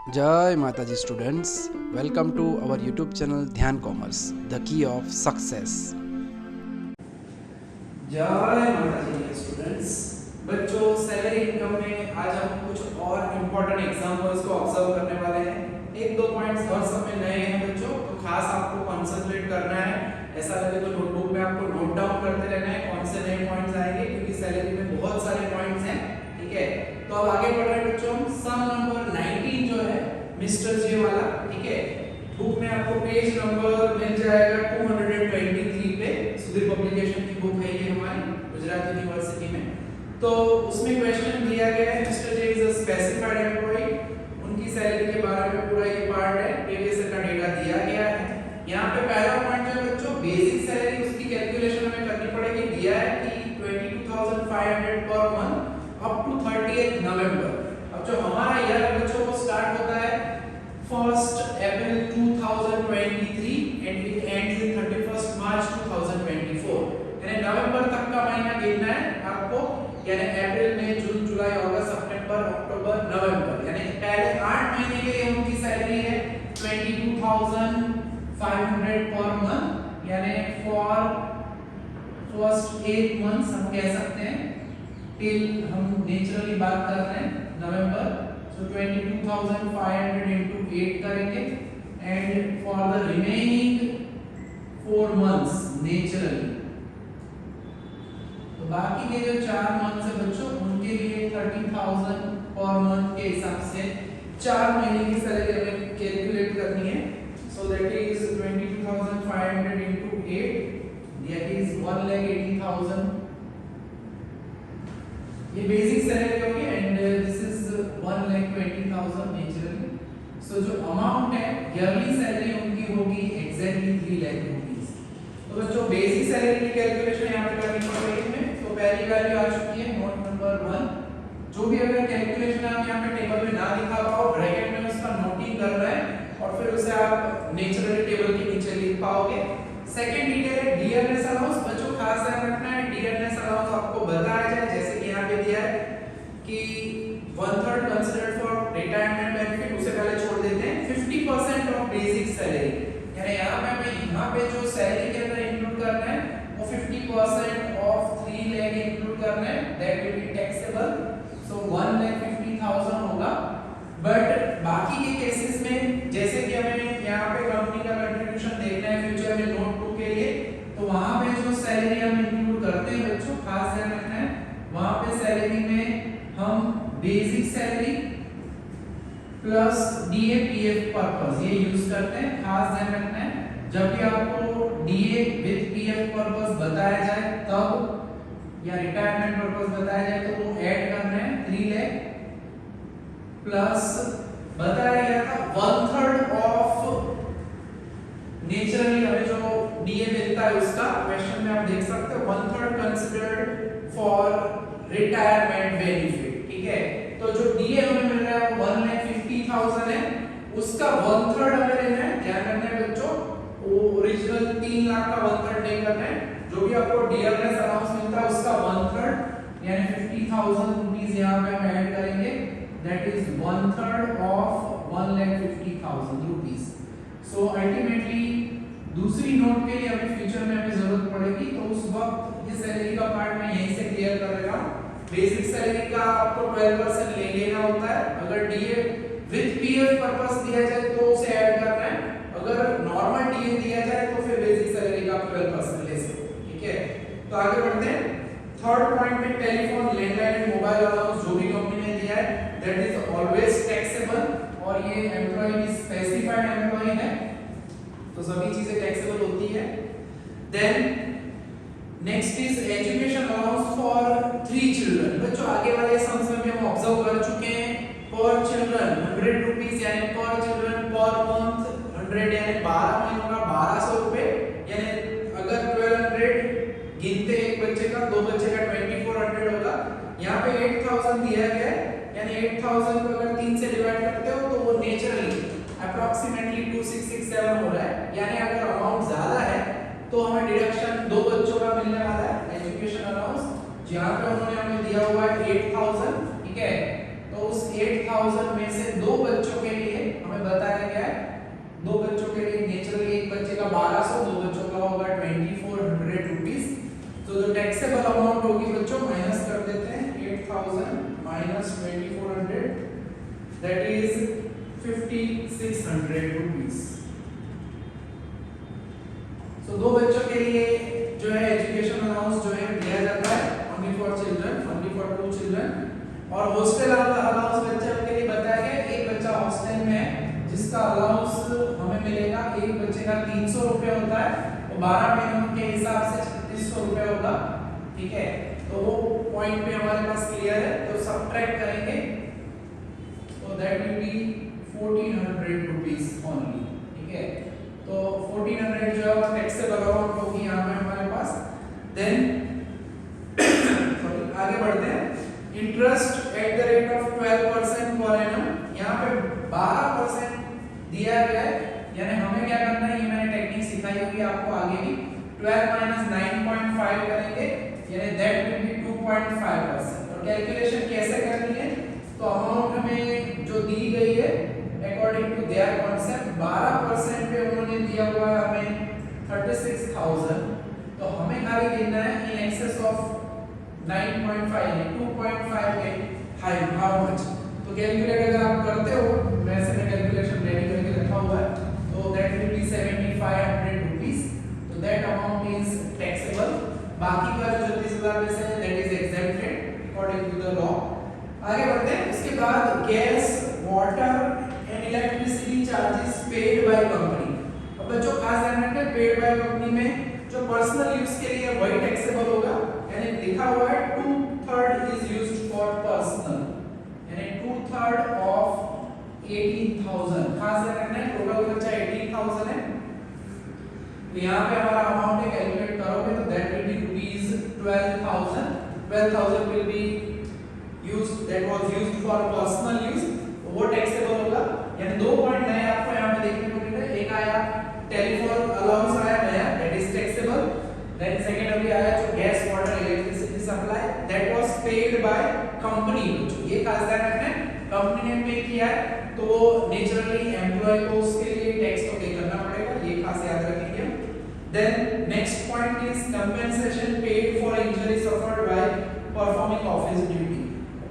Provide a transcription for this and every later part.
जय माता जी students, welcome to our YouTube channel Dhyan commerce, the key of success. जय माता जी स्टूडेंट्स। बच्चों, सैलरी इनकम में आज हम कुछ और इम्पोर्टेंट एग्जांपल्स को ऑब्जर्व करने वाले हैं। एक दो पॉइंट्स और सब में नए हैं बच्चों, तो खास आपको कंसंट्रेट करना है। ऐसा लगे तो नोटबुक में आपको नोट डाउन करते रहना है कौन से नए पॉइंट्स आएंगे, क्योंकि सैलरी में बहुत सारे पॉइंट्स हैं। ठीक है, तो अब आगे बढ़ रहे हैं बच्चों। सम नंबर 19 जो है मिस्टर जे वाला, ठीक है, बुक में आपको पेज नंबर मिल जाएगा 223 पे। सुधीर पब्लिकेशन की बुक है ये हमारी गुजरात यूनिवर्सिटी में। तो उसमें क्वेश्चन दिया गया है, mister J is a specified employ, उनकी सैलरी के बारे में पूरा ये पार्ट है, प्रीवियस ईयर का डेटा दिया गया है। यहाँ पे पहला पॉइंट जो बच्चों, बेसिक सैलरी उसकी कैलकुलेशन हमें करनी पड़ेगी। दिया है कि 22,500 per month up to 30th नवंबर। अब जो हमारा ईयर बच्चों वो स्टार्ट होता है 1st April 2023 and it ends in 31st March 2024, यानी नवंबर तक का महीना गिनना है आपको, यानी अप्रैल मई जून जुलाई अगस्त सितंबर अक्टूबर नवंबर, यानी पहले 8 महीने के लिए उनकी सैलरी है 22,500 पर मंथ, यानी फॉर फर्स्ट 8 मंथ्स हम कह सकते हैं, टिल हम नेचुरली बात कर रहे हैं नवंबर। So 22,500 into 8 करेंगे, and for the remaining 4 months naturally, तो बाकी के जो 4 मंथ्स है बच्चों उनके लिए 30,000 पर मंथ के हिसाब से 4 महीने की सैलरी हमें कैलकुलेट करनी है। So that is 22,500 into 8, that is 1,80,000। ये बेसिक सैलरी होगी एंड दिस इज 1,20,000 नेचुरली। सो जो अमाउंट है ईयरली सैलरी उनकी होगी एग्जैक्टली 3 लाख रुपीस। तो बच्चों बेसिक सैलरी की कैलकुलेशन यहाँ पे करनी पड़ेगी हमें। तो पहली वैल्यू आ चुकी है नोट नंबर 1। जो भी अगर कैलकुलेशन आप यहाँ पे टेबल में ना लिखा पाओ, ब्रैकेट में उसका नोटिंग कर रहे हैं और फिर उसे आप नेचुरली टेबल के नीचे लिख पाओगे। सेकंड डिटेल है डियरनेस अलाउंस। बच्चों खास ध्यान रखना है, डियरनेस अलाउंस आपको बताया जाए, जैसे कि यहाँ पे दिया है कि 1/3 कंसीडर्ड फॉर रिटायरमेंट बेनिफिट, उसे पहले छोड़ देते हैं। 50% ऑफ बेसिक सैलरी, यानी यहाँ पे जो सैलरी के अंदर इंक्लूड करना है वो 50% ऑफ 3 लाख इंक्लूड करना है, दैट विल बी टैक्सेबल। सो 1,50,000 होगा। बट बाकी के केसेस में जैसे कि हमें यहाँ पे कंपनी का कंट्रीब्यूशन देखना है फ्यूचर में नोट 2 के लिए, तो वहां पे जो सैलरी हम इंक्लूड करते हैं बच्चों, खास ध्यान रखना है, वहां पे सैलरी में हम basic salary plus DA PF purpose ये यूज करते हैं। खास ध्यान रखना है, जब भी आपको डीए विद पीएफ पर्पस बताया जाए तब, या रिटायरमेंट पर्पस बताया जाए तो वो ऐड करना है 3 लाख प्लस बताया गया था 1/3 ऑफ नेचुरली हमें जो डीए मिलता है उसका, क्वेश्चन में आप देख सकते हो 1/3 कंसीडर्ड फॉर रिटायरमेंट बेनिफिट। ठीक है, तो जो डीए हमें मिल रहा है 1,50,000 है, उसका 1/3 हमें लेना है। ध्यान रखना है बच्चों, वो ओरिजिनल 3 लाख का 1/3 नहीं करना है। जो भी आपको डियरनेस अलाउंस मिलता है उसका 1/3, यानी 50,000 रुपीस यहाँ पे हम ऐड करेंगे, that is 1/3 of 1,50,000 rupees। So ultimately दूसरी नोट के लिए हमें फ्यूचर में हमें जरूरत पड़ेगी, तो उस वक्त ये सैलरी का पार्ट मैं यहीं से क्लियर कर दे रहा हूँ। बेसिक सैलरी का आपको 12% ले लेना होता है। अगर डीए विद पीएफ पर्पस दिया जाए तो उसे ऐड करना है, अगर नॉर्मल डीए दिया जाए तो फिर बेसिक सैलरी का 12% ले सकते हैं। ठीक है, तो आगे बढ़ते हैं। थर्ड पॉइंट में telephone, landline and mobile allowance जो भी कंपनी ने दिया है दैट इज ऑलवेज टैक्सेबल, और ये एम्प्लॉय की स्पेसिफाइड एम्प्लॉय है तो सभी चीजें टैक्सेबल होती है। Then next is education allowance for 3 children. बच्चों आगे वाले सम्स में हम ऑब्जर्व कर चुके हैं, पर चिल्ड्रन 100 रुपीस, यानी पर चिल्ड्रन पर मंथ 100, यानी 12 महीनों का 1200 रुपए, यानी अगर 1200 गिनते एक बच्चे का, दो बच्चे का 2400 होगा। यहाँ पे 8,000 दिया गया है, यानी 8,000 को अगर 3 से डिवाइड करते हो तो वो नेचुरली अप्रॉक्सीमेटली 2667 हो रहा है। यानी अगर अमाउंट ज्यादा है तो हमें डिडक्शन 2 बच्चों का मिलने वाला है एजुकेशन अलाउंस, जहाँ पे उन्होंने हमें दिया हुआ है 8,000। ठीक है, तो उस 8,000 में से 2 बच्चों के लिए बताया गया है। दो बच्चों के लिए नेचुरली एक बच्चे का 1200, दो बच्चों का होगा 2400 रुपीस। तो जो टैक्सेबल अमाउंट होगी बच्चों माइनस कर देते हैं 8000 माइनस 2400 दैट इज 5600 रुपीस। सो दो बच्चों के लिए जो है एजुकेशन अलाउंस जो है दिया जाता है only for children, only for 2 children। और हॉस्टल अलाउंस बच्चों के लिए बताया गया एक बच्चा हॉस्टल में है जिसका अलाउंस हमें मिलेगा एक बच्चे का 300 रुपए होता है और 12 महीनों के हिसाब से 3600 रुपए होगा। ठीक है, तो वो पॉइंट पे हमारे पास क्लियर है। तो सबट्रैक्ट करेंगे तो that will B 1400 rupees only. ठीक है, तो 1400 जो है वो टैक्सेबल अमाउंट होगी यहाँ पे हमारे पास। देन आगे बढ़ते हैं। Interest at the rate of 12% per annum, यहाँ पे 12% दिया गया है, यानी हमें क्या करना है, ये मैंने टेक्निक सिखाई होगी आपको आगे भी। 12 - 9.5 करेंगे यानी दैट विल बी 2.5%। और कैलकुलेशन कैसे करनी है, तो अमाउंट हमें जो दी गई है अकॉर्डिंग टू देयर कॉन्सेप्ट 12% पे उन्होंने दिया हुआ है हमें 36000, तो हमें खाली गिनना है इन एक्सेस ऑफ 9.5 यानी 2.5 के हाउ मच। तो कैलकुलेट अगर आप करते हो, वैसे मैं कैलकुलेशन रेडी करके रखा हुआ है, तो दैट विल बी 7500 रुपीस। तो दैट अमाउंट इज टैक्सेबल। बाकी का जो 36000 में से that is exempted according to the law. आगे बढ़ते हैं। उसके बाद gas, water and electricity charges paid by company. अब बच्चों खास ध्यान रखें, पेड बाय कंपनी में जो पर्सनल यूज के लिए वही टैक्सेबल होगा, यानी लिखा हुआ है 2/3 इज यूज्ड फॉर पर्सनल, यानी 2/3 ऑफ 18000। खास ध्यान रखना है टोटल खर्चा 18000 है। तो यहाँ पे हमारा अमाउंट है, कैलकुलेट करोगे तो that will B rupees 12000। 12000 will be used, that was used for personal use, वो टैक्सेबल होगा। यानी दो पॉइंट नए आपको यहाँ पे देखने को मिल रहे हैं। एक आया टेलीफोन अलाउंस आया नया, that is taxable. Then second अभी आया जो gas, water, electricity supply, that was paid by company. ये खास ध्यान रखना है, कंपनी ने पे किया है तो वो नेचुरली एम्प्लॉय को उसके लिए टैक्स तो पे करना पड़ेगा, ये खास याद रखेंगे। Then next point is compensation paid for injury suffered by performing office duty.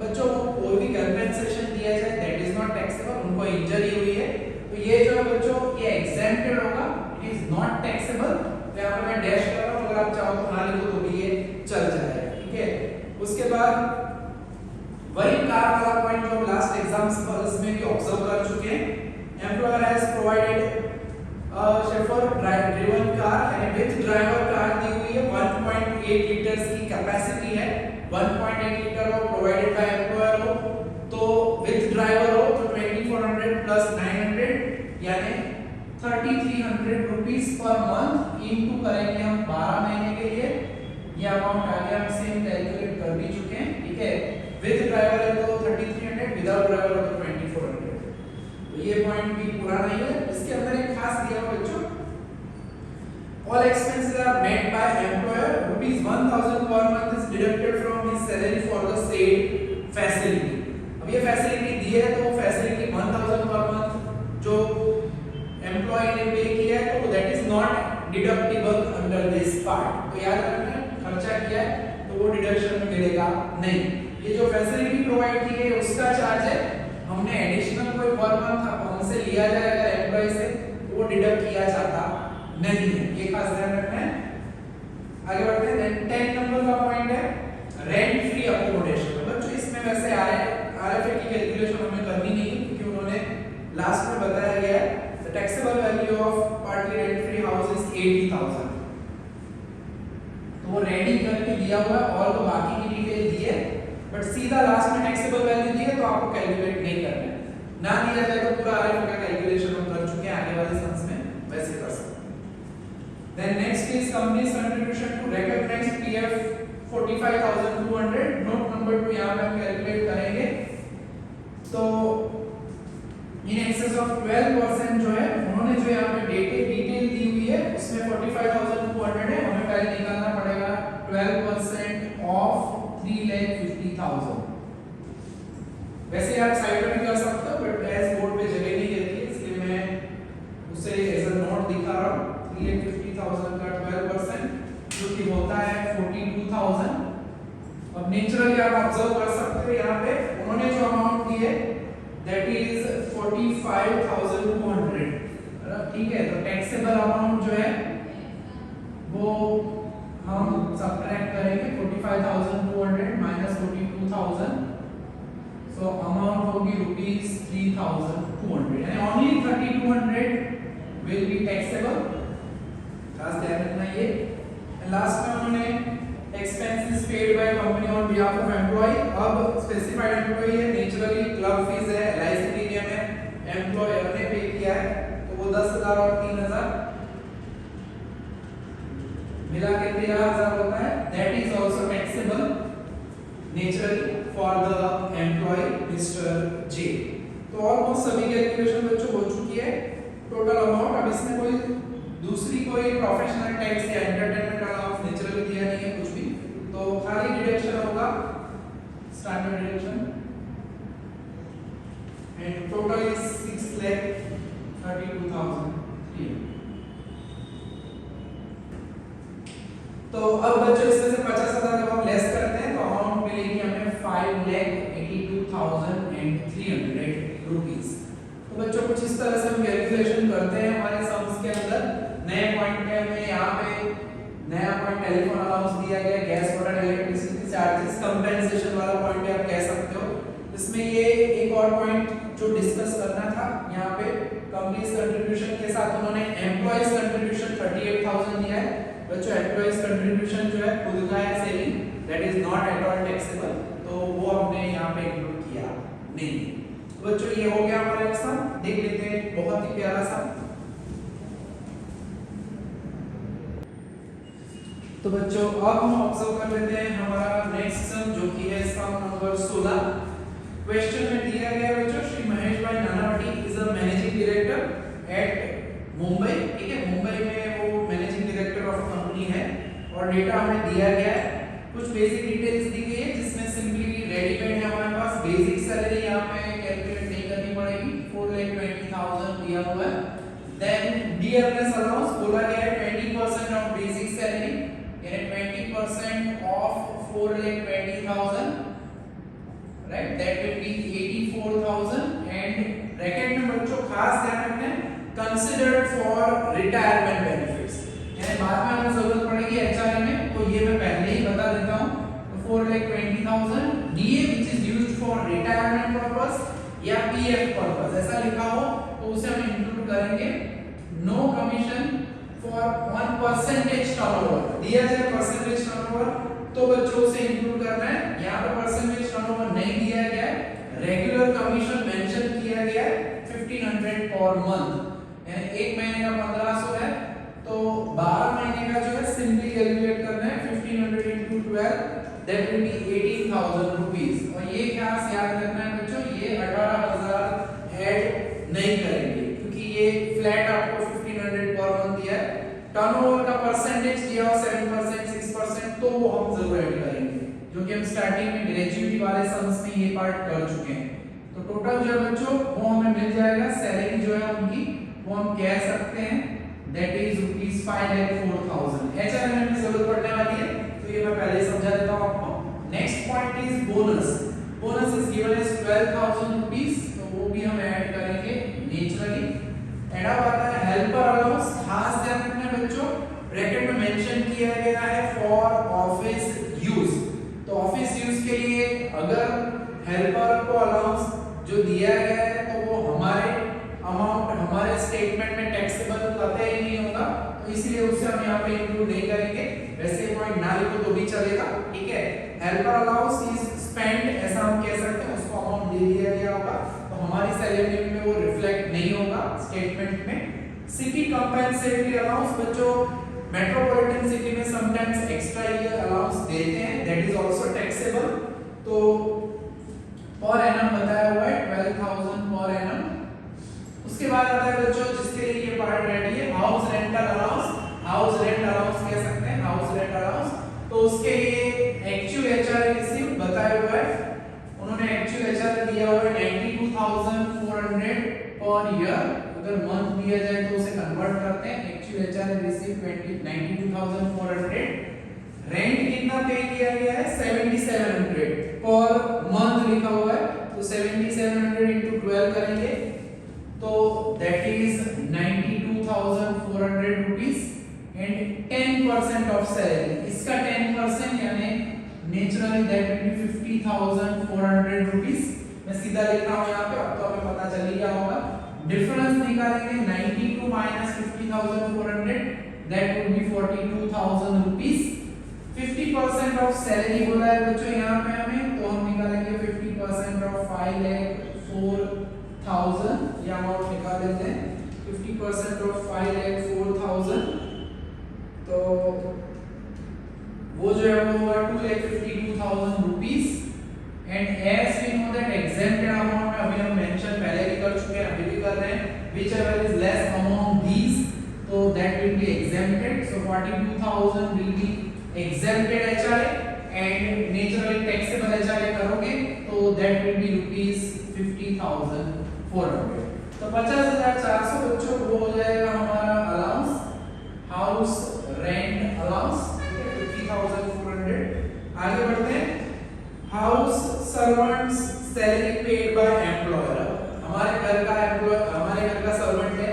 बच्चों को कोई भी कंपेंसेशन दिया जाए दैट इज नॉट टैक्सेबल, उनको इंजरी हुई है तो ये जो है बच्चों ये एग्जेम्प्टेड होगा, इट इज नॉट टैक्सेबल। तो यहाँ पे मैं डैश कर रहा हूँ, अगर आप चाहो तो ना लिखो तो भी ये चल जाएगा। ठीक है, उसके बाद वही कार वाला पॉइंट जो लास्ट एग्जाम्पल्स में भी ऑब्जर्व कर चुके हैं। Employer has provided chauffeur driven car यानी विद ड्राइवर कार दी हुई है, 1.8 लीटर्स की कैपेसिटी है, 1.8 लीटर हो, प्रोवाइडेड बाय एम्प्लॉयर हो, तो विद ड्राइवर हो तो 2400 प्लस 900 यानी 3300 रुपीस पर मंथ इनटू करेंगे हम 12 महीने के लिए। ये अमाउंट आगे हम सेम कैलकुलेट कर भी चुके हैं। ठीक है, विद ड्राइवर है तो 3300, विदाउट ड्राइवर है तो 2400। तो ये पॉइंट भी पूरा नहीं है। इसके अंदर एक खास दिया हुआ बच्चों, all expenses are made by employer, ₹1000 पर month is deducted from his salary for the said facility. अब ये फैसिलिटी दी है तो फैसिलिटी 1000 पर मंथ जो एम्प्लॉय ने पे किया है तो that is not deductible under this part. तो याद रखना, खर्चा किया है तो वो डिडक्शन में मिलेगा नहीं। ये जो फैसिलिटी प्रोवाइड की है उसका चार्ज है, हमने एडिशनल कोई पर मंथ हमसे लिया जाए अगर एम्प्लॉय से तो वो डिडक्ट किया जाता नहीं है, ये खास ध्यान रखना है। आगे बढ़ते हैं। 10 नंबर का पॉइंट है रेंट फ्री अकोमोडेशन। बच्चों इसमें वैसे आरएफए की कैलकुलेशन हमें करनी नहीं है क्योंकि उन्होंने लास्ट में बताया गया है the taxable value of partly rent free house is 80000। तो वो रेडी करके दिया हुआ है और तो बाकी की डिटेल दी है, बट सीधा लास्ट में टैक्सेबल वैल्यू दी है तो आपको कैलकुलेट नहीं करना है। ना दिया जाए तो पूरा आरएफए का कैलकुलेशन हम कर चुके हैं आगे वाले सम्स में, वैसे कर सकते हैं। Then next is company's contribution to recognised PF 45200। Note number 2 यहां पे हम कैलकुलेट करेंगे तो इन एक्सेस ऑफ 12% जो है उन्होंने जो यहाँ पे डिटेल दी हुई है उसमें 45200 है, हमें पहले निकालना पड़ेगा 12% ऑफ 3,50,000। वैसे आप साइड में भी कर सकते हो बट एज बोर्ड पे जगह नहीं रहती है इसलिए ऑब्जर्व कर सकते हो यहाँ पे उन्होंने जो अमाउंट दी है दैट इज 45,200, ठीक है। तो टैक्सेबल अमाउंट जो है वो हम सब्ट्रैक्ट करेंगे 45,200 माइनस 42,000, सो अमाउंट होगी ₹3,200, यानी ओनली 3,200 विल बी टैक्सेबल, खास ध्यान रखना ये। लास्ट में उन्होंने expenses paid by company on behalf of employee, अब स्पेसिफाइड एम्प्लॉई है, नेचुरली क्लब फीस है, एलआईसी प्रीमियम है, एम्प्लॉयर ने पे किया है, तो वो 10,000 और 3,000 मिला के 13,000 होता है, that is also taxable naturally for the employ mister J. तो ऑलमोस्ट सभी कैलकुलेशन बच्चों हो चुकी है, टोटल अमाउंट। अब इसमें कोई दूसरी कोई प्रोफेशनल टैक्स या एंटरटेनमेंट अलाउंस नेचुरली दिया नहीं है कुछ भी, तो खाली डिडक्शन होगा standard deduction, and total is 6,32,000। तो अब बच्चों इसमें से 50,000 जब हम लेस करते हैं तो अमाउंट मिलेगी हमें 5,82,300 रुपीस। तो बच्चों कुछ इस तरह से हम कैलकुलेशन करते हैं हमारे सम्स के अंदर। नए पॉइंट में हमें यहाँ पे नया पॉइंट टेलीफोन अलाउंस दिया गया, gas water electricity charges compensation वाला पॉइंट भी आप कह सकते हो। इसमें ये एक और पॉइंट जो डिस्कस करना था, यहाँ पे कंपनीज कंट्रीब्यूशन के साथ उन्होंने एम्प्लॉइज कंट्रीब्यूशन 38,000 दिया है। बच्चों एम्प्लॉइज कंट्रीब्यूशन जो है खुद का है saving, that is not at all taxable, तो वो हमने यहाँ पे इंक्लूड किया नहीं। बच्चों ये हो गया हमारा एक सम, देख लेते हैं बहुत ही प्यारा सा। तो बच्चों अब हम ऑब्जर्व कर लेते हैं हमारा नेक्स्ट सम जो कि है सम नंबर 16। क्वेश्चन में दिया गया है बच्चों, श्री महेश भाई Nanavati is a managing director at Mumbai, ठीक है, मुंबई में वो मैनेजिंग डायरेक्टर ऑफ कंपनी है, और डेटा हमें दिया गया है, कुछ बेसिक डिटेल्स दी गई है जिसमें सिंपली रेडीमेड है हमारे पास। बेसिक सैलरी यहाँ पे कैलकुलेट नहीं करनी पड़ेगी, 4,20,000 दिया हुआ है। देन डियरनेस अलाउंस बोला गया है 20% ऑफ बेसिक सैलरी, यानी 20% of 4,20,000, right, that will B 84,000। And bracket में बच्चों खास ध्यान रखना है कंसीडर्ड फॉर रिटायरमेंट बेनिफिट्स, यानी बाद में हमें जरूरत पड़ेगी एचआरए में, तो ये मैं पहले ही बता देता हूं। तो 4,20,000 DA which is used for retirement purpose या पीएफ पर्पस ऐसा लिखा हो तो उसे हम इंक्लूड करेंगे। नो कमीशन फॉर 1% टर्नओवर, दिया जाए परसेंटेज टर्नओवर तो बच्चों से इंक्लूड करना है, यहाँ पे परसेंटेज टर्नओवर नहीं दिया गया है। रेगुलर कमीशन मेंशन किया गया है 1,500 पर मंथ, यानी एक महीने का 1,500 है, तो 12 महीने का जो है सिंपली कैलकुलेट करना है 1,500 into 12, that will B 18,000 rupees. और ये खास याद रखना है बच्चों, ये 18,000 ऐड नहीं करेंगे क्योंकि ये फ्लैट आपको 1,500 पर मंथ दिया है। टर्नओवर का परसेंटेज दिया हो 7%, 6%, तो वो हम जरूर ऐड करेंगे, जो कि हम स्टार्टिंग में ग्रेजुएटी वाले सम्स में ये पार्ट कर चुके हैं। तो टोटल जो है बच्चों वो हमें मिल जाएगा, सैलरी जो है उनकी वो हम कह सकते हैं दैट इज ₹5,04,000। एचआरए में जरूरत पड़ने वाली है, तो ये मैं पहले समझा देता हूं आपको। Next point is bonus. Bonus is given as 12,000 rupees, तो वो भी हम ऐड करेंगे नेचुरली। एड अब आता है हेल्पर अलाउंस, खास ध्यान रखना बच्चों, ब्रैकेट में मेंशन किया गया है फॉर ऑफिस यूज, तो ऑफिस यूज के लिए अगर हेल्पर को अलाउंस जो दिया गया है तो वो हमारे अमाउंट हमारे स्टेटमेंट में टैक्सेबल कतई नहीं होगा, तो इसलिए उसे हम यहाँ पे इंक्लूड नहीं करेंगे। वैसे पॉइंट ना लिखो तो भी चलेगा, ठीक है। हेल्पर अलाउंस इज स्पेंड ऐसा हम कह सकते हैं, उसको अमाउंट दे दिया गया होगा तो हमारी सैलरी में वो रिफ्लेक्ट नहीं होगा स्टेटमेंट में। सिटी कंपेंसेटरी अलाउंस बच्चों, मेट्रोपॉलिटन सिटी में समटाइम्स एक्स्ट्रा ये अलाउंस देते हैं, दैट इज आल्सो टैक्सेबल। तो पर एनम बताया हुआ है 12,000 पर एनम। उसके बाद आता है बच्चों जिसके लिए ये पार्ट रेडी है, house rental allowance, house rent allowance कह सकते हैं, हाउस रेंट अलाउंस। तो उसके लिए एक्चुअल एचआरए रिसीव बताया हुआ है, उन्होंने एक्चुअल एचआरए दिया हुआ है 92,400 पर ईयर, अगर मंथ दिया जाए तो उसे कन्वर्ट करते हैं, एक्चुअल एचआरए रिसीव 92,400। रेंट कितना पे किया गया है 7,700 पर मंथ लिखा हुआ है, तो 7700 into 12 करेंगे तो that is 92,400 rupees and 10% of salary, इसका 10% यानी naturally that will be 50,400 rupees। मैं सीधा लिख रहा हूँ यहाँ पे, अब तो हमें पता चल ही गया होगा। डिफरेंस निकालेंगे 92 minus 50,400 that would be 42,000 rupees। 50% of salary बोला है बच्चों यहाँ पे हमें, तो हम निकालेंगे 50% ऑफ 5,04,000, ये अमाउंट निकाल लेते हैं। 50% ऑफ 5,04,000 तो वो जो है वो हुआ 2,52,000 rupees। And as we know that exempted amount में अभी हम मेंशन पहले भी कर चुके हैं, अभी भी कर रहे हैं, whichever is less among these so that will be exempted, so 42,000 will be exempted HRA and naturally taxable HRA करोगे तो that will be rupees 50,400। तो 50,400 बच्चों वो हो जाएगा हमारा अलाउंस, हाउस रेंट अलाउंस, ठीक है 50,400। आगे बढ़ते हैं, house servants salary paid by employer. हमारे घर का सर्वेंट है,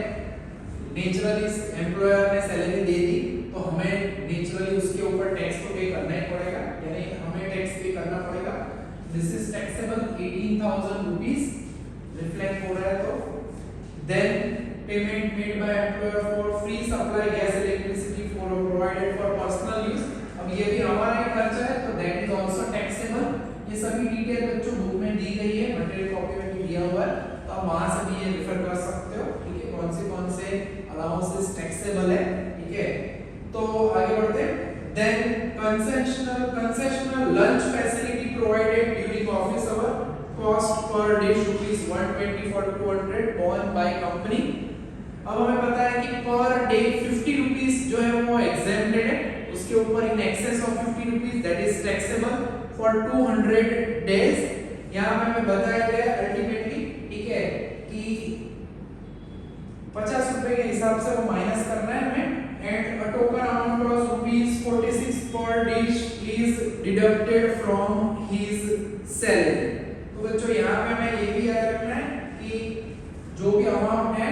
नेचुरली एम्प्लॉयर ने सैलरी दे दी तो हमें नेचुरली उसके ऊपर टैक्स तो पे करना ही पड़ेगा, यानी हमें टैक्स पे करना पड़ेगा। This is taxable 18,000 rupees reflect हो रहा है। तो then payment made by employer for free supply gas electricity for provided for personal use, अब ये भी हमारा ही खर्चा है तो दैट इज आल्सो टैक्सेबल। ये सभी डिटेल बच्चों बुक में दी गई है, मटेरियल कॉपी में भी दिया हुआ है, तो आप वहां से भी ये रेफर कर सकते हो, ठीक है, कौन से अलाउंसेस टैक्सेबल है, ठीक है। तो आगे बढ़ते हैं, then concessional lunch facility provided during office hour, cost per dish rupees 120 for 200 borne by company. अब हमें पता है कि पर डे 50 रुपीस जो है वो एग्जेम्प्टेड है, उसके ऊपर in excess of 50 rupees that is taxable for 200 days. यहाँ पे हमें बताया गया अल्टीमेटली, ठीक है, कि 50 रुपए के हिसाब से वो माइनस करना है हमें, and a token amount of rupees 46 पर dish is deducted from his salary. तो बच्चों यहाँ पे हमें ये भी याद रखना है कि जो भी अमाउंट है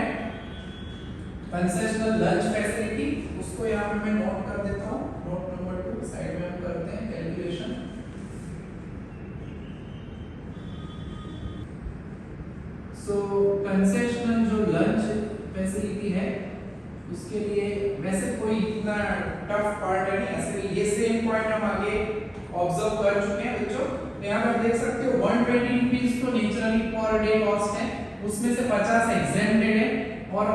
कंसेशनल लंच फैसिलिटी, उसको यहाँ पे मैं नोट कर देता हूँ, नोट नंबर 2 साइड में हम करते हैं कैलकुलेशन। सो कंसेशनल जो लंच फैसिलिटी है उसके लिए वैसे कोई इतना टफ पार्ट है नहीं, ऐसे ये सेम पॉइंट हम आगे ऑब्जर्व कर चुके हैं बच्चों। यहाँ पर देख सकते हो 120 रुपीस तो नेचुरली पर डे कॉस्ट है, उसमें से 50 एग्जेम्प्टेड है और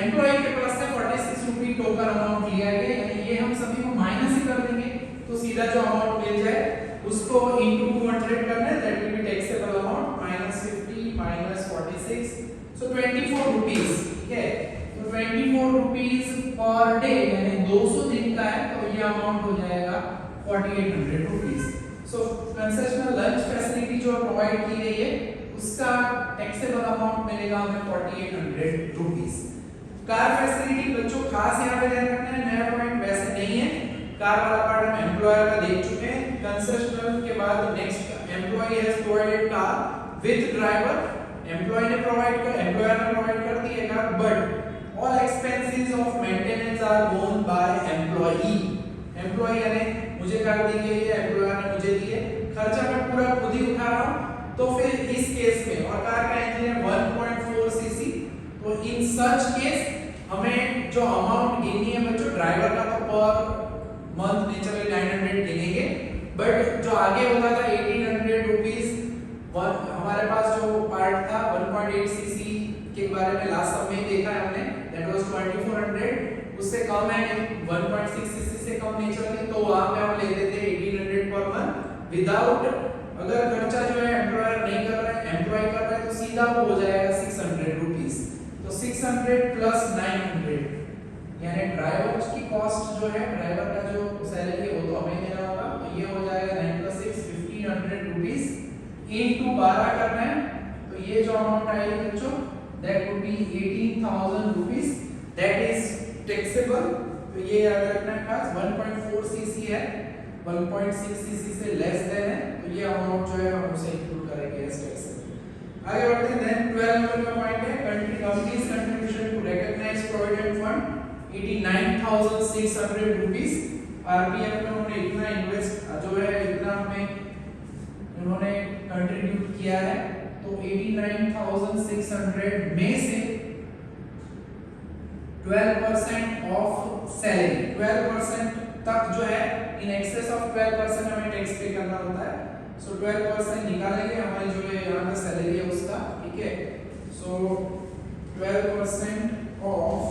एम्प्लॉय के पास से 46 रुपी टोकन अमाउंट लिया गया, यानी ये हम सभी को माइनस ही कर देंगे तो सीधा जो अमाउंट मिल जाए उसको इनटू 200 करना है, that will be taxable amount -50 -46 so 24 rupees, ठीक है। तो 24 रुपीस पर डे यानी 200 दिन का है तो ये अमाउंट हो जाएगा 4800 रुपीस। सो कंसेशनल लंच फैसिलिटी जो प्रोवाइड की गई है उसका टैक्सेबल अमाउंट मिलेगा हमें 4800 रुपीस। कार फैसिलिटी बच्चों खास यहाँ पे ध्यान रखना है, नया पॉइंट वैसे नहीं है, कार वाला पार्ट हम एम्प्लॉयर का देख चुके हैं। कंसेशनल के बाद next employ has provided car with driver, employ ने प्रोवाइड कर दी है car, but all expenses of maintenance are borne by employee. Employ यानी मुझे कार दी गई है, एम्प्लॉयर ने मुझे दी है, खर्चा मैं पूरा खुद ही उठा रहा हूं, तो फिर इस केस में, और कार का इंजन है 1.4 सीसी, तो इन सच केस हमें जो अमाउंट गिननी है बच्चों ड्राइवर का तो पर मंथ नेचुरली 900 गिनेंगे, बट जो आगे होता था 1800 रुपीस, हमारे पास जो पार्ट था 1.8 सीसी के बारे में लास्ट सब में देखा है हमने, दैट वाज 2400, उससे कम है 1.6 सीसी से कम नेचुरली, तो वहां पे हम ले लेते हैं 1800 पर मंथ विदाउट, अगर खर्चा जो है एम्प्लॉयर नहीं कर रहा है, एम्प्लॉय कर रहा है, तो सीधा वो हो जाएगा 600 रुपीस। तो 600 प्लस 900 यानी ड्राइवर की कॉस्ट जो है, ड्राइवर का जो सैलरी है वो तो हमें देना होगा, तो ये हो जाएगा 9 + 6 1500 रुपीस इनटू 12 करना है, तो ये जो अमाउंट आएगी बच्चों that would be 18,000 rupees, that is taxable. तो ये याद रखना है खास, 1.4 सीसी है, 1.6 सीसी से लेस देन है, तो ये अमाउंट जो है हम उसे इंक्लूड करेंगे एज टैक्स। आगे बढ़ते हैं। देन 12 नंबर का पॉइंट है company's contribution to recognise provident fund 89,600 rupees. RPF में उन्होंने इतना इन्वेस्ट जो है इतना हमें उन्होंने कंट्रीब्यूट किया है, तो 89,600 में से 12% ऑफ सैलरी, 12% तक जो है इन एक्सेस ऑफ 12% हमें टैक्स पे करना होता है। सो 12% निकालेंगे हमारी जो है यहाँ का सैलरी है उसका, ठीक है। सो 12% ऑफ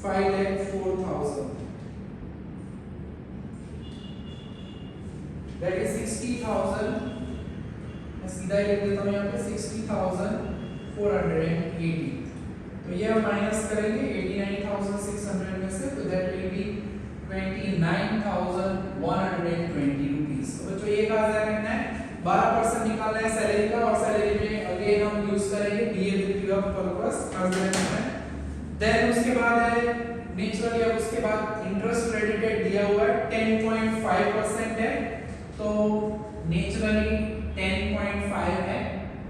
5,04,000 दैट इज 60,000। मैं सीधा ही लिख देता हूँ यहाँ पे 60,480। तो ये हम माइनस करेंगे 89,600 में से, तो दैट विल बी 29,120 रुपीस। तो बच्चों ये कहा जा रहा है 12% निकालना है सैलरी का, और सैलरी में अगेन हम यूज करेंगे DA पर्पस। देन उसके बाद है नेचुरली, अब उसके बाद इंटरेस्ट क्रेडिटेड दिया हुआ है 10.5% है, तो नेचुरली 10.5 है,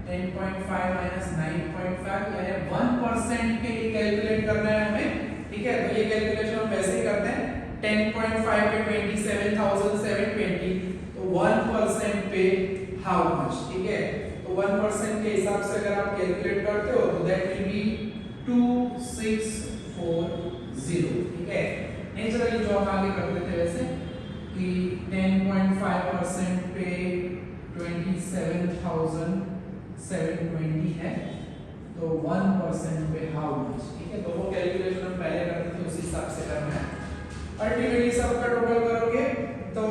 10.5 माइनस 9.5 यानी 1% के लिए कैलकुलेट करना है हमें, ठीक है। तो ये कैलकुलेशन हम वैसे ही करते हैं। 10.5 पे 27,720, तो 1% पे हाउ मच, ठीक है। तो 1% के हिसाब से अगर आप कैलकुलेट करते हो तो दैट विल बी 2640, ठीक है। नेचुरली जो हम आगे करते थे वैसे कि 10.5% पे 27,720 है, तो 1% पे हाउ मच, ठीक है। तो वो कैलकुलेशन हम पहले करते थे उसी हिसाब से करना है। अल्टीमेटली सबका टोटल करोगे तो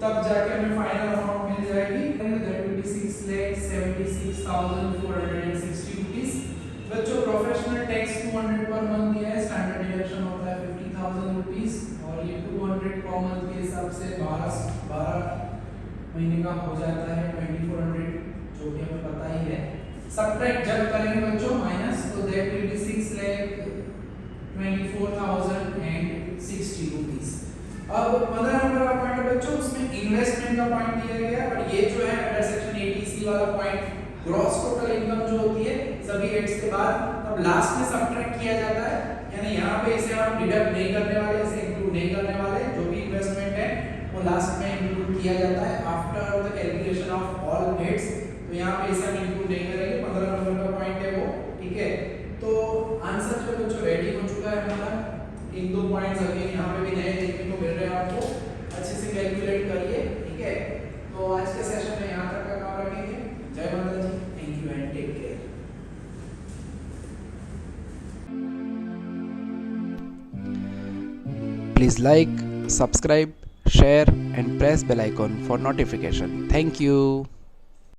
तब जाके हमें फाइनल अमाउंट मिल जाएगी, दैट विल बी 6,76,460 रुपीस। बच्चों प्रोफेशनल टैक्स 200 पर मंथ दिया है, स्टैंडर्ड डिडक्शन होता है 50,000 रुपीस, और ये 200 पर मंथ के हिसाब से 12 महीने का हो जाता है 2400, जो कि हमें पता ही है। सबट्रैक्ट जब करेंगे बच्चों माइनस, तो दैट विल बी 6,24,060 रुपीस। अब 15 नंबर का पॉइंट बच्चों, उसमें इन्वेस्टमेंट का पॉइंट दिया गया है, और ये जो है अंडर सेक्शन 80C वाला पॉइंट ग्रॉस टोटल इनकम जो होती है सभी हेड्स के बाद तब लास्ट में सबट्रैक्ट किया जाता है, यानी यहाँ पे इसे हम डिडक्ट नहीं करने वाले, इसे इंक्लूड नहीं करने वाले, जो भी इन्वेस्टमेंट है वो लास्ट में इंक्लूड किया जाता है after the calculation of all heads. तो यहाँ पे इसे हम इंक्लूड नहीं करेंगे, 15 नंबर का पॉइंट है वो, ठीक है। तो आंसर जो बच्चों रेडी हो चुका है हमारा। एक दो पॉइंट्स अगेन यहाँ पे भी नए देखने को मिल रहे हैं आपको, अच्छे से कैलकुलेट करिए, ठीक है। तो आज के सेशन में यहाँ तक का काम रखेंगे। जय माता जी, thank you and take care. Please like, subscribe, share and press bell icon for notification. Thank you.